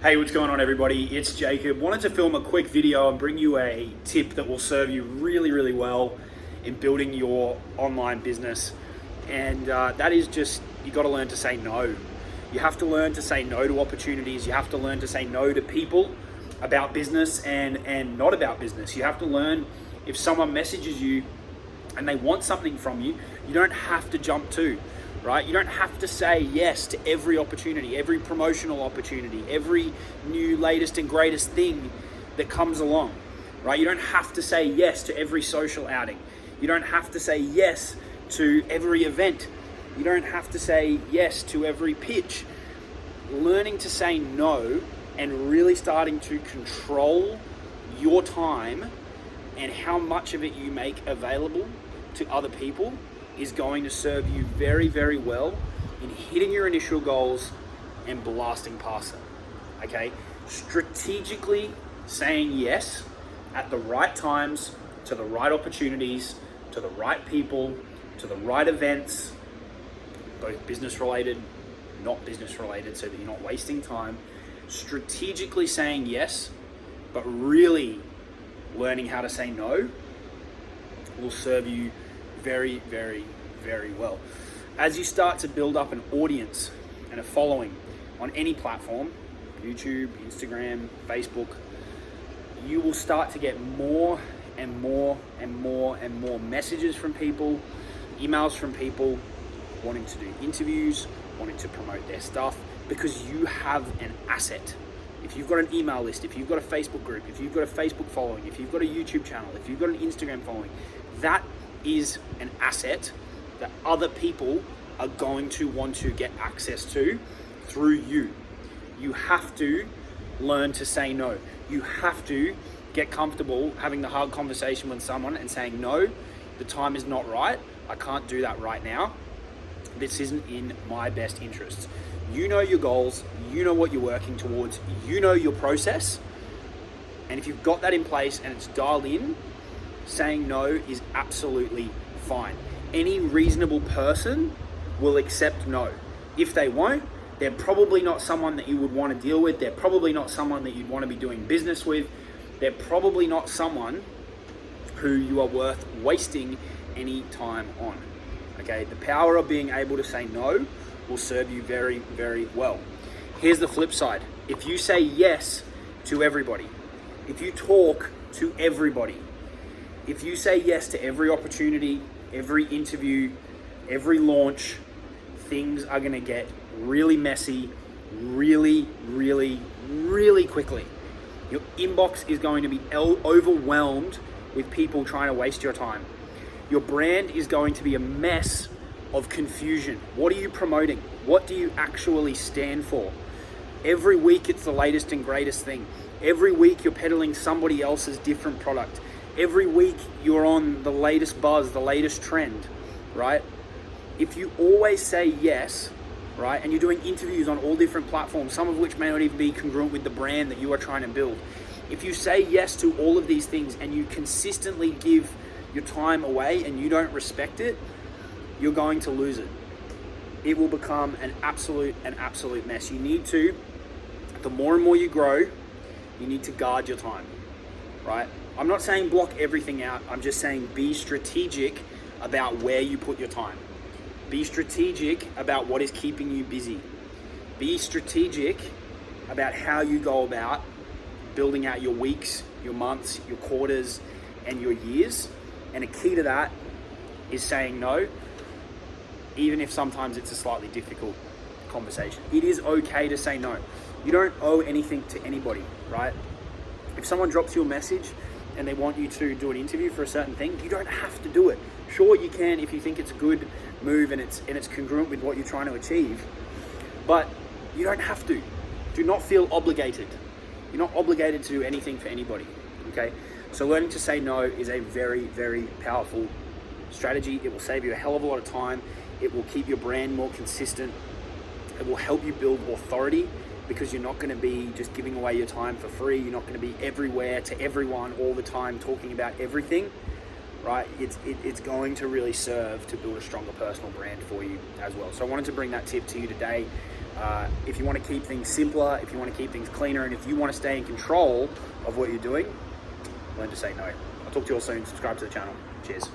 Hey, what's going on everybody? It's Jacob. Wanted to film a quick video and bring you a tip that will serve you really well in building your online business. And that is just, you got to learn to say no. You have to learn to say no to opportunities. You have to learn to say no to people about business and not about business. You have to learn, if someone messages you and they want something from you, you don't have to jump to. Right? You don't have to say yes to every opportunity, every promotional opportunity, every new latest and greatest thing that comes along, right? You don't have to say yes to every social outing. You don't have to say yes to every event. You don't have to say yes to every pitch. Learning to say no and really starting to control your time and how much of it you make available to other people is going to serve you very well in hitting your initial goals and blasting past them, okay? Strategically saying yes at the right times, to the right opportunities, to the right people, to the right events, both business related, not business related, so that you're not wasting time. Strategically saying yes, but really learning how to say no will serve you very well. As you start to build up an audience and a following on any platform, YouTube, Instagram, Facebook, you will start to get more messages from people, emails from people wanting to do interviews, wanting to promote their stuff, because you have an asset. If you've got an email list, if you've got a Facebook group, if you've got a Facebook following, if you've got a YouTube channel, if you've got an Instagram following, that is an asset that other people are going to want to get access to through you. You have to learn to say no. You have to get comfortable having the hard conversation with someone and saying, no, the time is not right. I can't do that right now. This isn't in my best interests. You know your goals. You know what you're working towards. You know your process. And if you've got that in place and it's dialed in, saying no is absolutely fine. Any reasonable person will accept no. If they won't, they're probably not someone that you would want to deal with. They're probably not someone that you'd want to be doing business with. They're probably not someone who you are worth wasting any time on. Okay, the power of being able to say no will serve you very well. Here's the flip side. If you say yes to everybody, if you talk to everybody, if you say yes to every opportunity, every interview, every launch, things are going to get really messy really quickly. Your inbox is going to be overwhelmed with people trying to waste your time. Your brand is going to be a mess of confusion. What are you promoting? What do you actually stand for? Every week it's the latest and greatest thing. Every week you're peddling somebody else's different product. Every week you're on the latest buzz, the latest trend, right? If you always say yes, right, and you're doing interviews on all different platforms, some of which may not even be congruent with the brand that you are trying to build. If you say yes to all of these things and you consistently give your time away and you don't respect it, you're going to lose it. It will become an absolute mess. You need to, the more and more you grow, you need to guard your time, right? I'm not saying block everything out. I'm just saying be strategic about where you put your time. Be strategic about what is keeping you busy. Be strategic about how you go about building out your weeks, your months, your quarters, and your years. And a key to that is saying no, even if sometimes it's a slightly difficult conversation. It is okay to say no. You don't owe anything to anybody, right? If someone drops you a message and they want you to do an interview for a certain thing, you don't have to do it. Sure, you can if you think it's a good move and it's congruent with what you're trying to achieve, but you don't have to. Do not feel obligated. You're not obligated to do anything for anybody, okay? So learning to say no is a very powerful strategy. It will save you a hell of a lot of time. It will keep your brand more consistent. It will help you build authority, because you're not going to be just giving away your time for free. You're not going to be everywhere to everyone all the time talking about everything, right? It's going to really serve to build a stronger personal brand for you as well. So I wanted to bring that tip to you today. If you want to keep things simpler, if you want to keep things cleaner, and if you want to stay in control of what you're doing, learn to say no. I'll talk to you all soon. Subscribe to the channel. Cheers.